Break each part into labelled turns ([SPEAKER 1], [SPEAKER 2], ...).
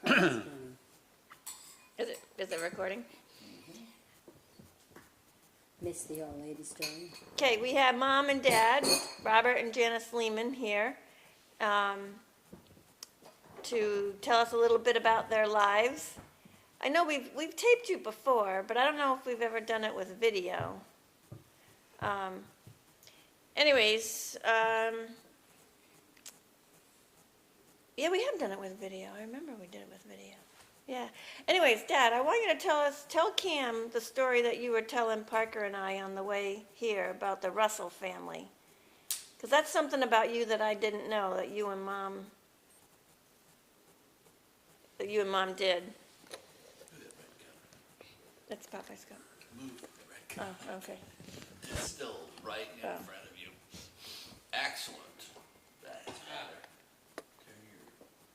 [SPEAKER 1] Is it recording?
[SPEAKER 2] Miss the old lady story.
[SPEAKER 1] Okay, we have Mom and Dad, Robert and Janice Lehman here, to tell us a little bit about their lives. I know we've taped you before, but I don't know if we've ever done it with video. Anyways, yeah, we have done it with video. I remember we did it with video. Yeah. Anyways, Dad, I want you to tell Cam the story that you were telling Parker and I on the way here about the Russell family. Because that's something about you that I didn't know that you and Mom did. That's Papa's cup.
[SPEAKER 3] Move the red cup.
[SPEAKER 1] Oh, okay.
[SPEAKER 3] It's still right in front of you. Excellent.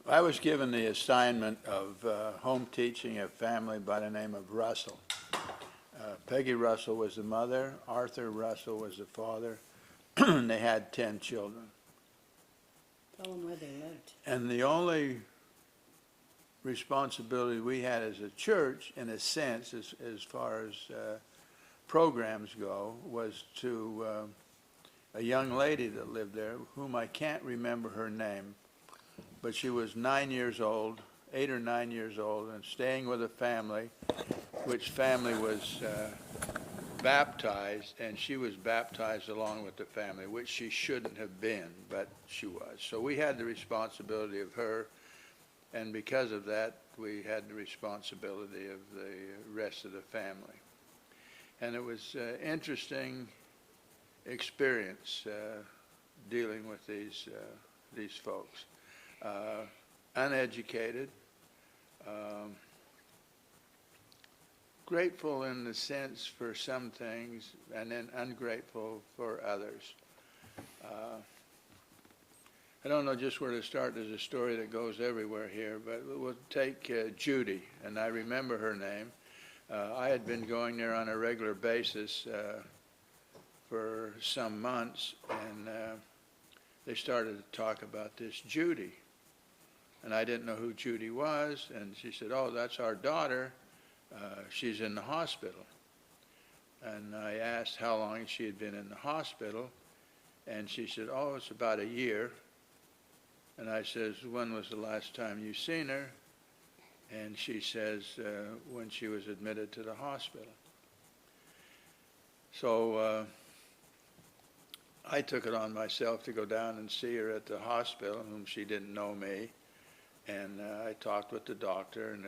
[SPEAKER 4] I was given the assignment of home teaching a family by the name of Russell. Peggy Russell was the mother, Arthur Russell was the father, and they had 10 children.
[SPEAKER 2] Tell them where they lived.
[SPEAKER 4] And the only responsibility we had as a church, in a sense, as far as programs go, was to a young lady that lived there, whom I can't remember her name, but she was 9 years old, 8 or 9 years old, and staying with a family, which family was baptized, and she was baptized along with the family, which she shouldn't have been, but she was. So we had the responsibility of her, and because of that, we had the responsibility of the rest of the family. And it was an interesting experience dealing with these folks. Uneducated, grateful in the sense for some things, and then ungrateful for others. I don't know just where to start. There's a story that goes everywhere here, but we'll take Judy, and I remember her name. I had been going there on a regular basis for some months, and they started to talk about this Judy. And I didn't know who Judy was, and she said, "Oh, that's our daughter. She's in the hospital." And I asked how long she had been in the hospital, and she said, "Oh, it's about a year." And I says, "When was the last time you seen her?" And she says, "When she was admitted to the hospital." So I took it on myself to go down and see her at the hospital, whom she didn't know me. And I talked with the doctor, and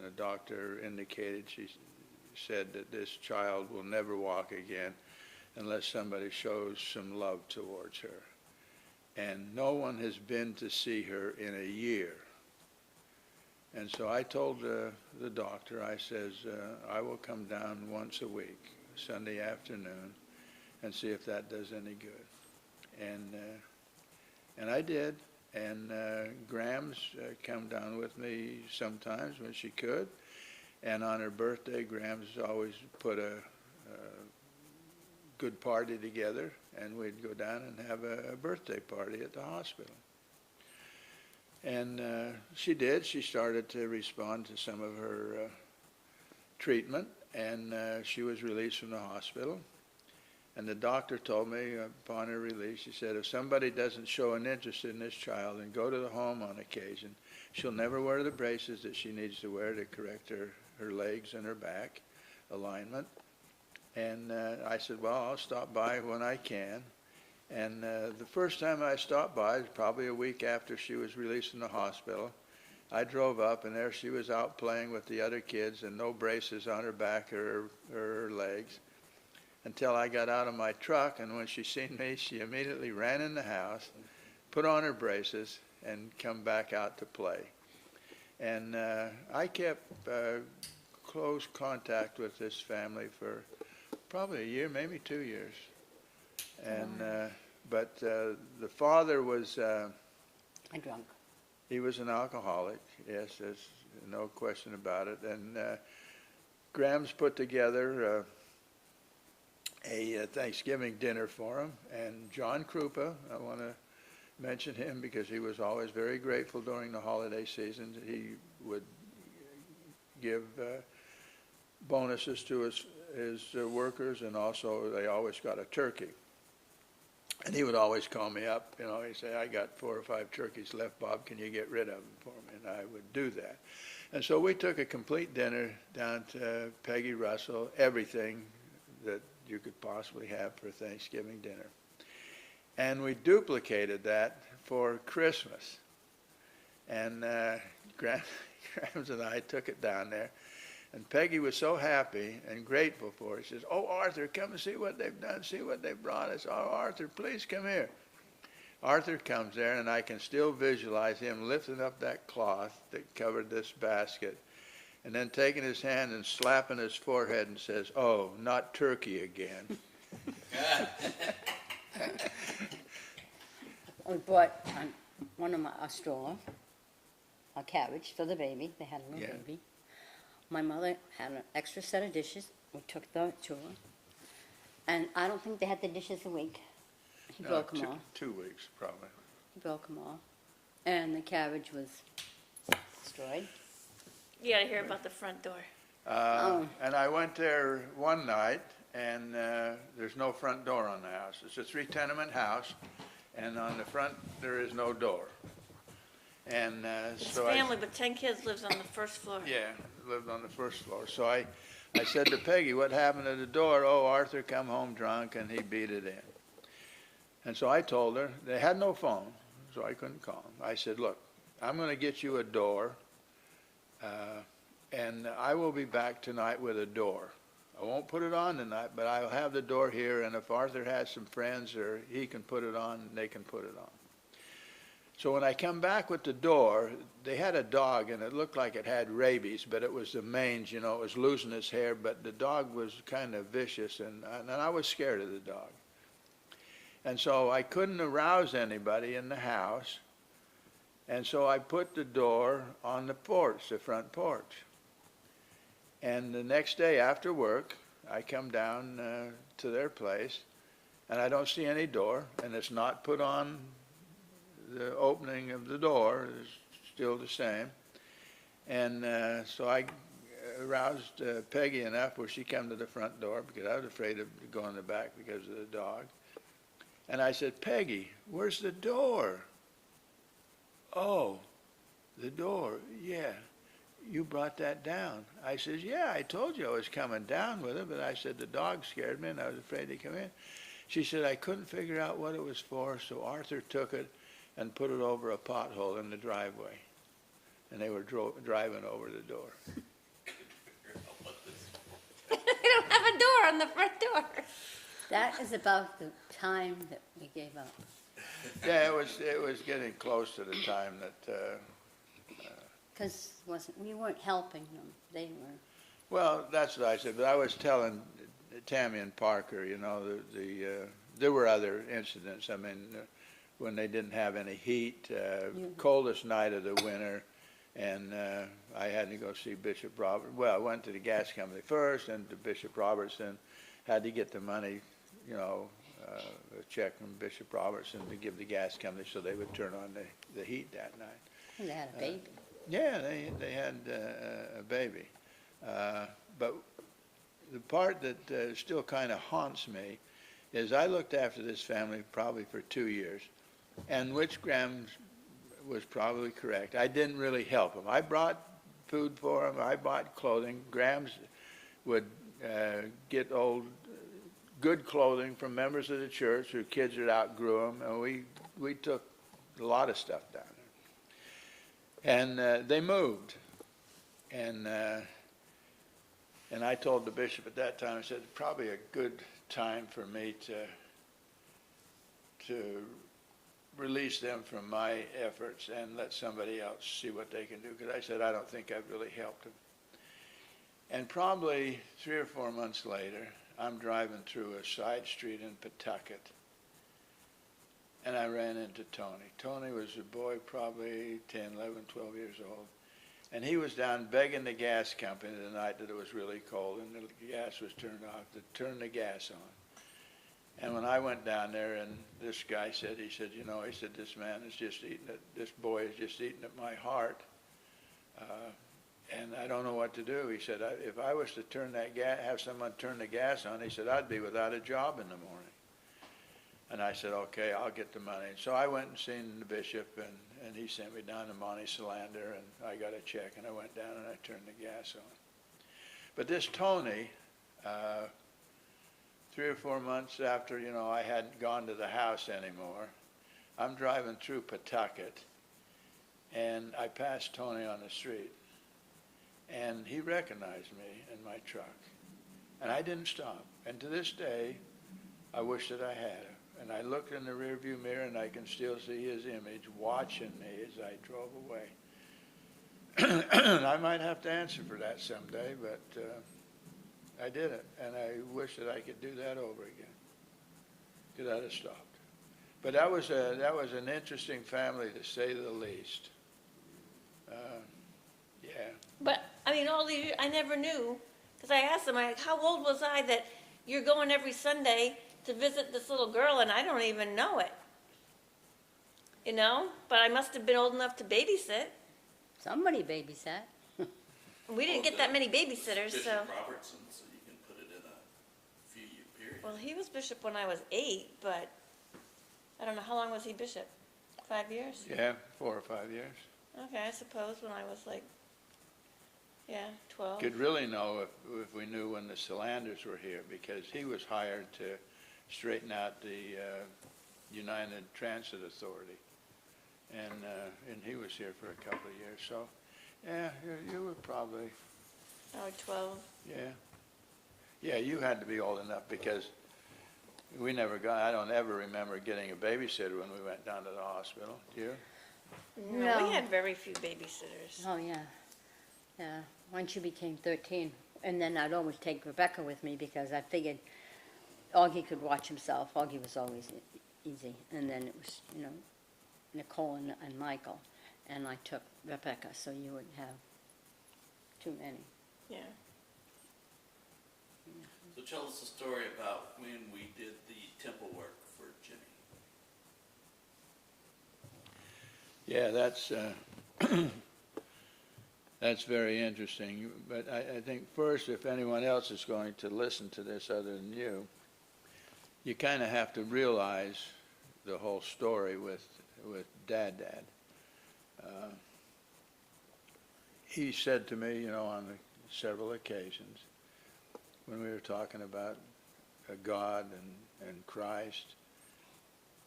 [SPEAKER 4] the doctor indicated, she said that this child will never walk again unless somebody shows some love towards her. And no one has been to see her in a year. And so I told the doctor, I says, I will come down once a week, Sunday afternoon, and see if that does any good. And I did. And Graham's come down with me sometimes when she could. And on her birthday, Graham's always put a good party together, and we'd go down and have a birthday party at the hospital. And she did. She started to respond to some of her treatment, and she was released from the hospital. And the doctor told me upon her release, he said, if somebody doesn't show an interest in this child and go to the home on occasion, she'll never wear the braces that she needs to wear to correct her legs and her back alignment. And I said, well, I'll stop by when I can. And the first time I stopped by, was probably a week after she was released from the hospital. I drove up, and there she was out playing with the other kids and no braces on her back or her legs, until I got out of my truck, and when she seen me, she immediately ran in the house, put on her braces, and come back out to play. And I kept close contact with this family for probably a year, maybe 2 years. And but the father was
[SPEAKER 2] A drunk.
[SPEAKER 4] he was an alcoholic. Yes, there's no question about it. And Graham's put together a Thanksgiving dinner for him, and John Krupa, I want to mention him because he was always very grateful during the holiday season. He would give bonuses to his workers, and also they always got a turkey. And he would always call me up, you know, he'd say, I got 4 or 5 turkeys left, Bob, can you get rid of them for me? And I would do that. And so we took a complete dinner down to Peggy Russell, everything that you could possibly have for Thanksgiving dinner. And we duplicated that for Christmas. And Grams and I took it down there. And Peggy was so happy and grateful for it. She says, oh, Arthur, come and see what they've done, see what they've brought us. Oh, Arthur, please come here. Arthur comes there, and I can still visualize him lifting up that cloth that covered this basket, and then taking his hand and slapping his forehead and says, oh, not turkey again.
[SPEAKER 2] We bought a stroller, a carriage for the baby. They had a little
[SPEAKER 4] Yeah.
[SPEAKER 2] baby. My mother had an extra set of dishes. We took the to her. And I don't think they had the dishes a week. He broke them all.
[SPEAKER 4] 2 weeks, probably.
[SPEAKER 2] He broke them all. And the carriage was destroyed.
[SPEAKER 1] You gotta hear about the front door.
[SPEAKER 4] And I went there one night, and there's no front door on the house. It's a 3-tenement house, and on the front there is no door. And
[SPEAKER 1] It's
[SPEAKER 4] so
[SPEAKER 1] family, but 10 kids lives on the first floor.
[SPEAKER 4] Yeah, lived on the first floor. So I said to Peggy, what happened to the door? Oh, Arthur come home drunk and he beat it in. And so I told her, they had no phone, so I couldn't call them. I said, look, I'm going to get you a door, and I will be back tonight with a door. I won't put it on tonight, but I'll have the door here, and if Arthur has some friends or he can put it on, they can put it on. So when I come back with the door, they had a dog, and it looked like it had rabies, but it was the mange, you know, it was losing its hair, but the dog was kind of vicious, and I was scared of the dog. And so I couldn't arouse anybody in the house, and so I put the door on the porch, the front porch. And the next day after work, I come down to their place, and I don't see any door, and it's not put on. The opening of the door is still the same. And so I aroused Peggy enough where she came to the front door because I was afraid of going in the back because of the dog. And I said, Peggy, where's the door? Oh, the door, yeah. You brought that down. I said, yeah, I told you I was coming down with it, but I said the dog scared me and I was afraid to come in. She said, I couldn't figure out what it was for, so Arthur took it and put it over a pothole in the driveway. And they were driving over the door.
[SPEAKER 1] They don't have a door on the front door.
[SPEAKER 2] That is about the time that we gave up.
[SPEAKER 4] Yeah, it was getting close to the time that,
[SPEAKER 2] Because we weren't helping them. They were.
[SPEAKER 4] well, that's what I said, but I was telling Tammy and Parker, you know, there were other incidents. I mean, when they didn't have any heat, coldest night of the winter, and I had to go see Bishop Roberts. Well, I went to the gas company first, and to Bishop Robertson, had to get the money, you know, a check from Bishop Robertson to give the gas company so they would turn on the heat that night.
[SPEAKER 2] And they had a baby.
[SPEAKER 4] Yeah, they had a baby. But the part that still kind of haunts me is I looked after this family probably for 2 years, and which Graham was probably correct. I didn't really help them. I brought food for them. I bought clothing. Graham's would get good clothing from members of the church whose kids had outgrew them, and we took a lot of stuff down there. And they moved, and I told the bishop at that time, I said, probably a good time for me to release them from my efforts and let somebody else see what they can do, because I said, I don't think I've really helped them. And probably 3 or 4 months later, I'm driving through a side street in Pawtucket, and I ran into Tony. Tony was a boy probably 10, 11, 12 years old, and he was down begging the gas company the night that it was really cold and the gas was turned off to turn the gas on. And when I went down there, and this guy said, he said, you know, he said, this man is just eating at, this boy is just eating at my heart. And I don't know what to do. He said, if I was to turn that gas, have someone turn the gas on, he said, I'd be without a job in the morning. And I said, okay, I'll get the money. So I went and seen the bishop, and he sent me down to Monte Solander, and I got a check, and I went down and I turned the gas on. But this Tony, 3 or 4 months after, you know, I hadn't gone to the house anymore, I'm driving through Pawtucket, and I passed Tony on the street. And he recognized me in my truck. And I didn't stop. And to this day, I wish that I had. And I looked in the rearview mirror, and I can still see his image watching me as I drove away. I might have to answer for that someday, but I did it. And I wish that I could do that over again, because I'd have stopped. But that was an interesting family, to say the least. Yeah.
[SPEAKER 1] But, I mean, all these, I never knew, because I asked them, how old was I that you're going every Sunday to visit this little girl, and I don't even know it? You know? But I must have been old enough to babysit.
[SPEAKER 2] Somebody babysat.
[SPEAKER 1] We didn't get that many babysitters, so.
[SPEAKER 3] Bishop Robertson, so you can put it in a few-year period.
[SPEAKER 1] Well, he was bishop when I was 8, but I don't know, how long was he bishop? 5 years?
[SPEAKER 4] Yeah, 4 or 5 years.
[SPEAKER 1] Okay, I suppose when I was like, yeah, 12.
[SPEAKER 4] Could really know if we knew when the Solanders were here, because he was hired to straighten out the United Transit Authority. And he was here for a couple of years. So, yeah, you were probably,
[SPEAKER 1] Oh, 12.
[SPEAKER 4] yeah. Yeah, you had to be old enough, because we never got, I don't ever remember getting a babysitter when we went down to the hospital. Do you?
[SPEAKER 1] No,
[SPEAKER 2] No.
[SPEAKER 1] we had very few babysitters.
[SPEAKER 2] Oh, yeah. Yeah, once she became 13. And then I'd always take Rebecca with me, because I figured Augie could watch himself. Augie was always easy. And then it was, you know, Nicole and Michael. And I took Rebecca, so you wouldn't have too many.
[SPEAKER 1] Yeah.
[SPEAKER 3] So tell us a story about when we did the temple work for Jimmy.
[SPEAKER 4] Yeah, that's very interesting. But I think first, if anyone else is going to listen to this other than you kind of have to realize the whole story with Dad. He said to me, you know, on several occasions, when we were talking about God and Christ,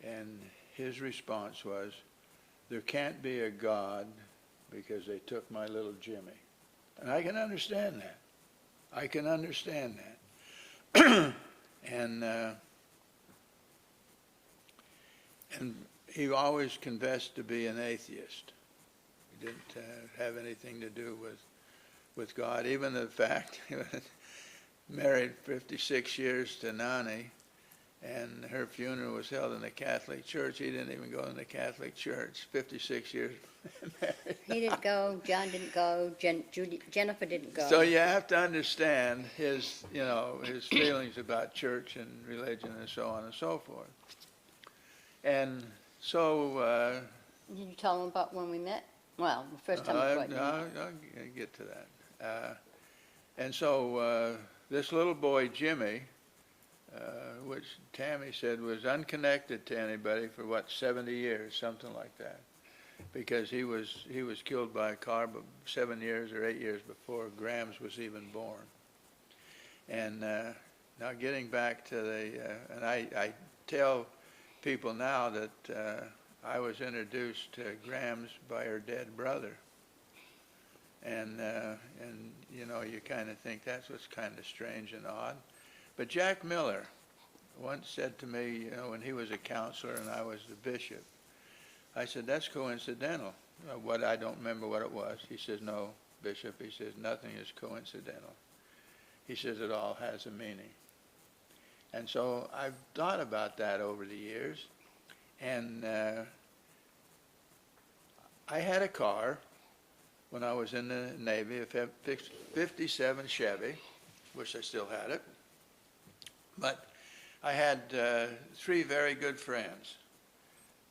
[SPEAKER 4] and his response was, there can't be a God because they took my little Jimmy. And I can understand that. I can understand that. And he always confessed to be an atheist. He didn't have anything to do with God. Even the fact he was married 56 years to Nani, and her funeral was held in the Catholic Church. He didn't even go in the Catholic Church. 56 years married.
[SPEAKER 2] He didn't go, John didn't go, Jennifer didn't go.
[SPEAKER 4] So you have to understand his, you know, his feelings about church and religion and so on and so forth. And so
[SPEAKER 2] Did you tell him about when we met? Well, the first time we met.
[SPEAKER 4] I'll get to that. And so this little boy, Jimmy, which Tammy said was unconnected to anybody for, 70 years, something like that. Because he was killed by a car 7 years or 8 years before Grams was even born. And now getting back to and I tell people now that I was introduced to Grams by her dead brother. And you know, you kind of think that's what's kind of strange and odd. But Jack Miller once said to me, you know, when he was a counselor and I was the bishop, I said, that's coincidental. I don't remember what it was. He says, no, Bishop, he says, nothing is coincidental. He says, it all has a meaning. And so I've thought about that over the years. And I had a car when I was in the Navy, a 57 Chevy, wish I still had it. But I had three very good friends,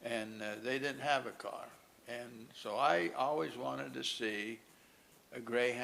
[SPEAKER 4] and they didn't have a car. And so I always wanted to see a Greyhound